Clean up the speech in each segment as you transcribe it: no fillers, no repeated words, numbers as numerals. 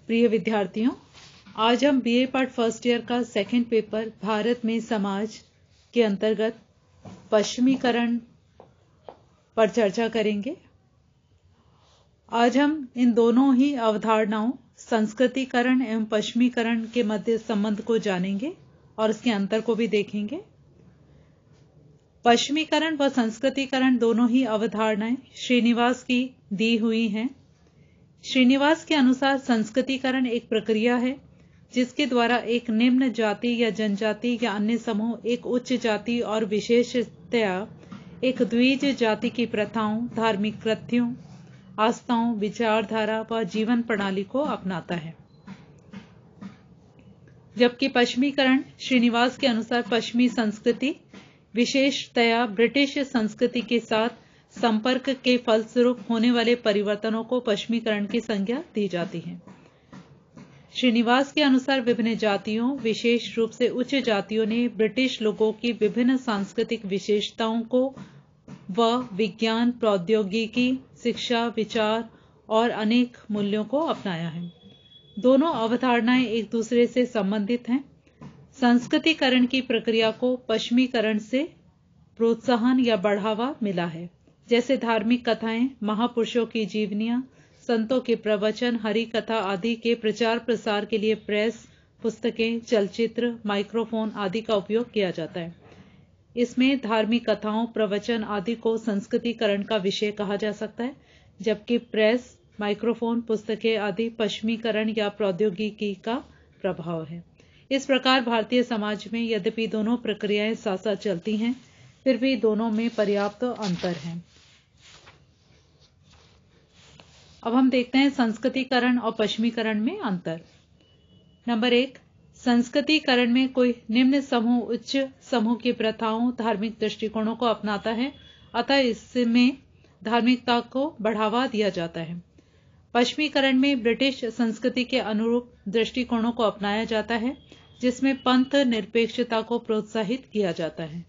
प्रिय विद्यार्थियों, आज हम बीए पार्ट फर्स्ट ईयर का सेकंड पेपर भारत में समाज के अंतर्गत पश्चिमीकरण पर चर्चा करेंगे। आज हम इन दोनों ही अवधारणाओं संस्कृतिकरण एवं पश्चिमीकरण के मध्य संबंध को जानेंगे और इसके अंतर को भी देखेंगे। पश्चिमीकरण व संस्कृतिकरण दोनों ही अवधारणाएं श्रीनिवास की दी हुई हैं। श्रीनिवास के अनुसार संस्कृतिकरण एक प्रक्रिया है जिसके द्वारा एक निम्न जाति या जनजाति या अन्य समूह एक उच्च जाति और विशेषतया एक द्विज जाति की प्रथाओं, धार्मिक कृत्यों, आस्थाओं, विचारधारा व जीवन प्रणाली को अपनाता है। जबकि पश्चिमीकरण श्रीनिवास के अनुसार पश्चिमी संस्कृति विशेषतया ब्रिटिश संस्कृति के साथ संपर्क के फलस्वरूप होने वाले परिवर्तनों को पश्चिमीकरण की संज्ञा दी जाती है। श्रीनिवास के अनुसार विभिन्न जातियों, विशेष रूप से उच्च जातियों ने ब्रिटिश लोगों की विभिन्न सांस्कृतिक विशेषताओं को व विज्ञान, प्रौद्योगिकी, शिक्षा, विचार और अनेक मूल्यों को अपनाया है। दोनों अवधारणाएं एक दूसरे से संबंधित हैं। संस्कृतिकरण की प्रक्रिया को पश्चिमीकरण से प्रोत्साहन या बढ़ावा मिला है, जैसे धार्मिक कथाएं, महापुरुषों की जीवनियां, संतों के प्रवचन, हरि कथा आदि के प्रचार प्रसार के लिए प्रेस, पुस्तकें, चलचित्र, माइक्रोफोन आदि का उपयोग किया जाता है। इसमें धार्मिक कथाओं, प्रवचन आदि को संस्कृतिकरण का विषय कहा जा सकता है, जबकि प्रेस, माइक्रोफोन, पुस्तकें आदि पश्चिमीकरण या प्रौद्योगिकी का प्रभाव है। इस प्रकार भारतीय समाज में यद्यपि दोनों प्रक्रियाएं साथ साथ चलती हैं, फिर भी दोनों में पर्याप्त अंतर है। अब हम देखते हैं संस्कृतिकरण और पश्चिमीकरण में अंतर। नंबर 1, संस्कृतिकरण में कोई निम्न समूह उच्च समूह की प्रथाओं, धार्मिक दृष्टिकोणों को अपनाता है, अतः इसमें धार्मिकता को बढ़ावा दिया जाता है। पश्चिमीकरण में ब्रिटिश संस्कृति के अनुरूप दृष्टिकोणों को अपनाया जाता है, जिसमें पंथ निरपेक्षता को प्रोत्साहित किया जाता है।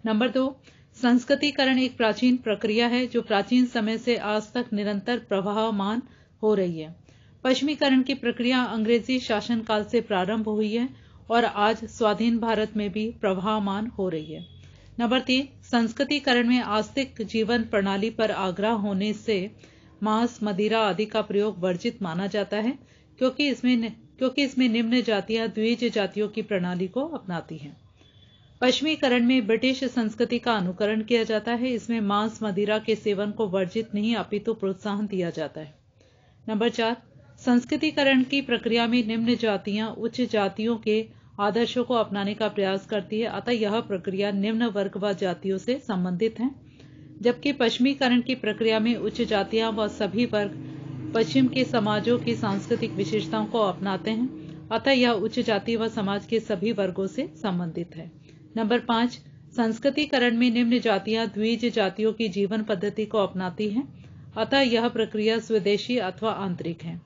नंबर 2, संस्कृतिकरण एक प्राचीन प्रक्रिया है जो प्राचीन समय से आज तक निरंतर प्रवाहमान हो रही है। पश्चिमीकरण की प्रक्रिया अंग्रेजी शासन काल से प्रारंभ हुई है और आज स्वाधीन भारत में भी प्रवाहमान हो रही है। नंबर 3, संस्कृतिकरण में आस्तिक जीवन प्रणाली पर आग्रह होने से मांस, मदिरा आदि का प्रयोग वर्जित माना जाता है, क्योंकि इसमें निम्न जातियां द्विज जातियों की प्रणाली को अपनाती हैं। पश्चिमीकरण में ब्रिटिश संस्कृति का अनुकरण किया जाता है। इसमें मांस, मदिरा के सेवन को वर्जित नहीं अपितु प्रोत्साहन दिया जाता है। नंबर 4, संस्कृतिकरण की प्रक्रिया में निम्न जातियां उच्च जातियों के आदर्शों को अपनाने का प्रयास करती है, अतः यह प्रक्रिया निम्न वर्ग व जातियों से संबंधित है। जबकि पश्चिमीकरण की प्रक्रिया में उच्च जातियां व सभी वर्ग पश्चिम के समाजों की सांस्कृतिक विशेषताओं को अपनाते हैं, अतः यह उच्च जाति व समाज के सभी वर्गों से संबंधित है। नंबर 5, संस्कृतिकरण में निम्न जातियां द्विज जातियों की जीवन पद्धति को अपनाती हैं, अतः यह प्रक्रिया स्वदेशी अथवा आंतरिक है।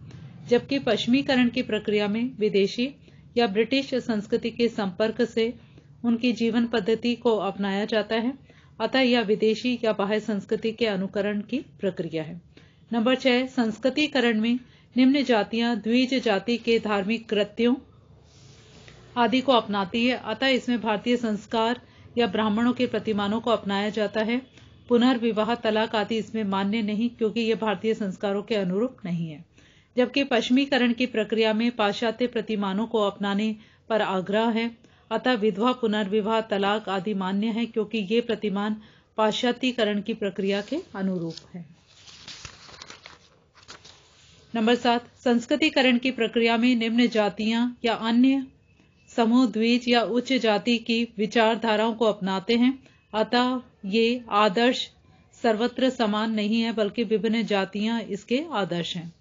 जबकि पश्चिमीकरण की प्रक्रिया में विदेशी या ब्रिटिश संस्कृति के संपर्क से उनकी जीवन पद्धति को अपनाया जाता है, अतः यह विदेशी या बाह्य संस्कृति के अनुकरण की प्रक्रिया है। नंबर 6, संस्कृतिकरण में निम्न जातियां द्विज जाति के धार्मिक कृत्यों आदि को अपनाती है, अतः इसमें भारतीय संस्कार या ब्राह्मणों के प्रतिमानों को अपनाया जाता है। पुनर्विवाह, तलाक आदि इसमें मान्य नहीं, क्योंकि ये भारतीय संस्कारों के अनुरूप नहीं है। जबकि पश्चिमीकरण की प्रक्रिया में पाश्चात्य प्रतिमानों को अपनाने पर आग्रह है, अतः विधवा, पुनर्विवाह, तलाक आदि मान्य है, क्योंकि ये प्रतिमान पाश्चात्यकरण की प्रक्रिया के अनुरूप है। नंबर 7, संस्कृतिकरण की प्रक्रिया में निम्न जातियां या अन्य समूह द्विज या उच्च जाति की विचारधाराओं को अपनाते हैं, अतः ये आदर्श सर्वत्र समान नहीं है, बल्कि विभिन्न जातियां इसके आदर्श हैं।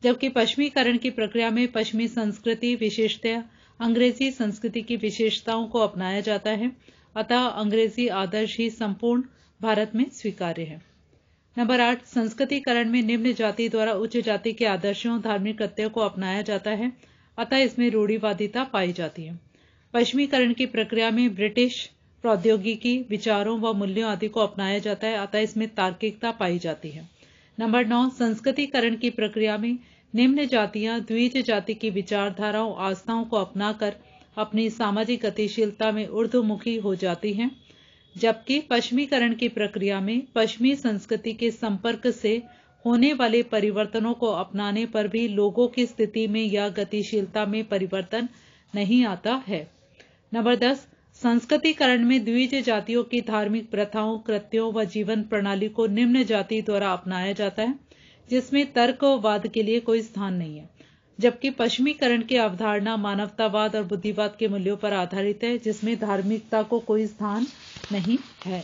जबकि पश्चिमीकरण की प्रक्रिया में पश्चिमी संस्कृति विशेषतया अंग्रेजी संस्कृति की विशेषताओं को अपनाया जाता है, अतः अंग्रेजी आदर्श ही संपूर्ण भारत में स्वीकार्य है। नंबर 8, संस्कृतिकरण में निम्न जाति द्वारा उच्च जाति के आदर्शों, धार्मिक कृत्यों को अपनाया जाता है, अतः इसमें रूढ़िवादिता पाई जाती है। पश्चिमीकरण की प्रक्रिया में ब्रिटिश प्रौद्योगिकी, विचारों व मूल्यों आदि को अपनाया जाता है, अतः इसमें तार्किकता पाई जाती है। नंबर 9, संस्कृतिकरण की प्रक्रिया में निम्न जातियां द्विज जाति की विचारधाराओं आस्थाओं को अपनाकर अपनी सामाजिक गतिशीलता में ऊर्ध्वमुखी हो जाती हैं, जबकि पश्चिमीकरण की प्रक्रिया में पश्चिमी संस्कृति के संपर्क से होने वाले परिवर्तनों को अपनाने पर भी लोगों की स्थिति में या गतिशीलता में परिवर्तन नहीं आता है। नंबर 10, संस्कृतिकरण में द्विज जातियों की धार्मिक प्रथाओं, कृत्यों व जीवन प्रणाली को निम्न जाति द्वारा अपनाया जाता है, जिसमें तर्कवाद के लिए कोई स्थान नहीं है, जबकि पश्चिमीकरण की अवधारणा मानवतावाद और बुद्धिवाद के मूल्यों पर आधारित है, जिसमें धार्मिकता को कोई स्थान नहीं है।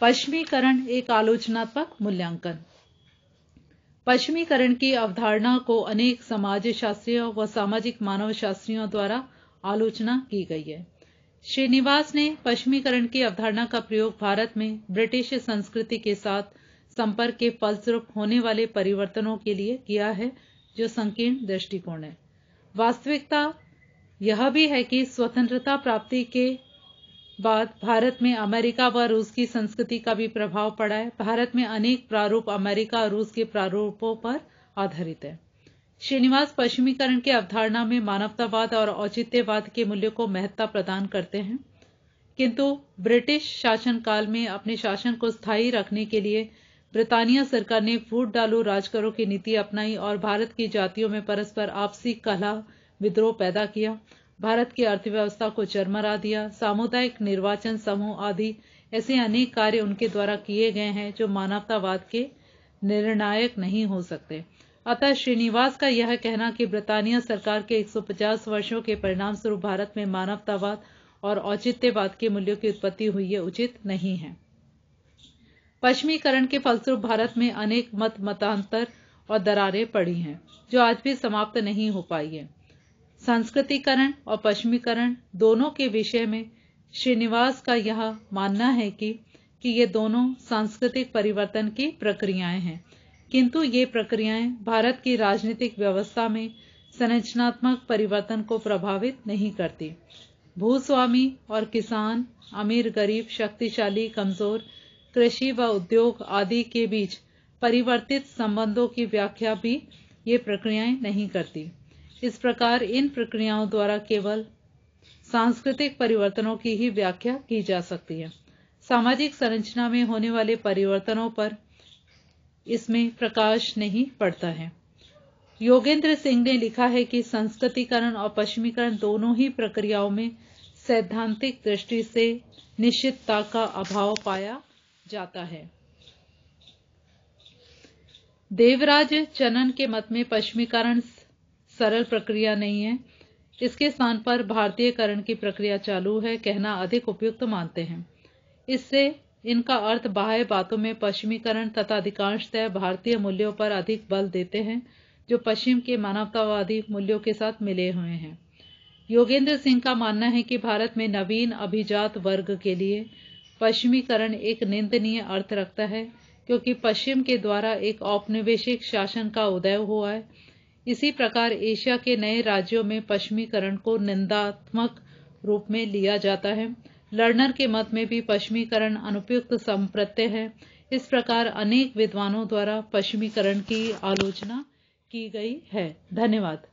पश्चिमीकरण एक आलोचनात्मक मूल्यांकन। पश्चिमीकरण की अवधारणा को अनेक समाजशास्त्रियों व सामाजिक मानवशास्त्रियों द्वारा आलोचना की गई है। श्रीनिवास ने पश्चिमीकरण की अवधारणा का प्रयोग भारत में ब्रिटिश संस्कृति के साथ संपर्क के फलस्वरूप होने वाले परिवर्तनों के लिए किया है, जो संकीर्ण दृष्टिकोण है। वास्तविकता यह भी है कि स्वतंत्रता प्राप्ति के बाद भारत में अमेरिका व रूस की संस्कृति का भी प्रभाव पड़ा है। भारत में अनेक प्रारूप अमेरिका और रूस के प्रारूपों पर आधारित है। श्रीनिवास पश्चिमीकरण की अवधारणा में मानवतावाद और औचित्यवाद के मूल्यों को महत्ता प्रदान करते हैं, किंतु ब्रिटिश शासनकाल में अपने शासन को स्थायी रखने के लिए ब्रिटानिया सरकार ने फूट डालो राज करो की नीति अपनाई और भारत की जातियों में परस्पर आपसी कलह विद्रोह पैदा किया, भारत की अर्थव्यवस्था को चरमरा दिया। सामुदायिक निर्वाचन समूह आदि ऐसे अनेक कार्य उनके द्वारा किए गए हैं जो मानवतावाद के निर्णायक नहीं हो सकते। अतः श्रीनिवास का यह कहना कि ब्रिटानिया सरकार के 150 वर्षों के परिणाम स्वरूप भारत में मानवतावाद और औचित्यवाद के मूल्यों की उत्पत्ति हुई है, उचित नहीं है। पश्चिमीकरण के फलस्वरूप भारत में अनेक मतांतर और दरारें पड़ी हैं, जो आज भी समाप्त नहीं हो पाई है। संस्कृतिकरण और पश्चिमीकरण दोनों के विषय में श्रीनिवास का यह मानना है कि ये दोनों सांस्कृतिक परिवर्तन की प्रक्रियाएं हैं, किंतु ये प्रक्रियाएं भारत की राजनीतिक व्यवस्था में संरचनात्मक परिवर्तन को प्रभावित नहीं करती। भूस्वामी और किसान, अमीर गरीब, शक्तिशाली कमजोर, कृषि व उद्योग आदि के बीच परिवर्तित संबंधों की व्याख्या भी ये प्रक्रियाएं नहीं करती। इस प्रकार इन प्रक्रियाओं द्वारा केवल सांस्कृतिक परिवर्तनों की ही व्याख्या की जा सकती है। सामाजिक संरचना में होने वाले परिवर्तनों पर इसमें प्रकाश नहीं पड़ता है। योगेंद्र सिंह ने लिखा है कि संस्कृतिकरण और पश्चिमीकरण दोनों ही प्रक्रियाओं में सैद्धांतिक दृष्टि से निश्चितता का अभाव पाया जाता है। देवराज चनन के मत में पश्चिमीकरण सरल प्रक्रिया नहीं है, इसके स्थान पर भारतीयकरण की प्रक्रिया चालू है कहना अधिक उपयुक्त मानते हैं। इससे इनका अर्थ बाह्य बातों में पश्चिमीकरण तथा अधिकांशतः भारतीय मूल्यों पर अधिक बल देते हैं, जो पश्चिम के मानवतावादी मूल्यों के साथ मिले हुए हैं। योगेंद्र सिंह का मानना है कि भारत में नवीन अभिजात वर्ग के लिए पश्चिमीकरण एक निंदनीय अर्थ रखता है, क्योंकि पश्चिम के द्वारा एक औपनिवेशिक शासन का उदय हुआ है। इसी प्रकार एशिया के नए राज्यों में पश्चिमीकरण को निंदात्मक रूप में लिया जाता है। लर्नर के मत में भी पश्चिमीकरण अनुपयुक्त संप्रत्यय है। इस प्रकार अनेक विद्वानों द्वारा पश्चिमीकरण की आलोचना की गई है। धन्यवाद।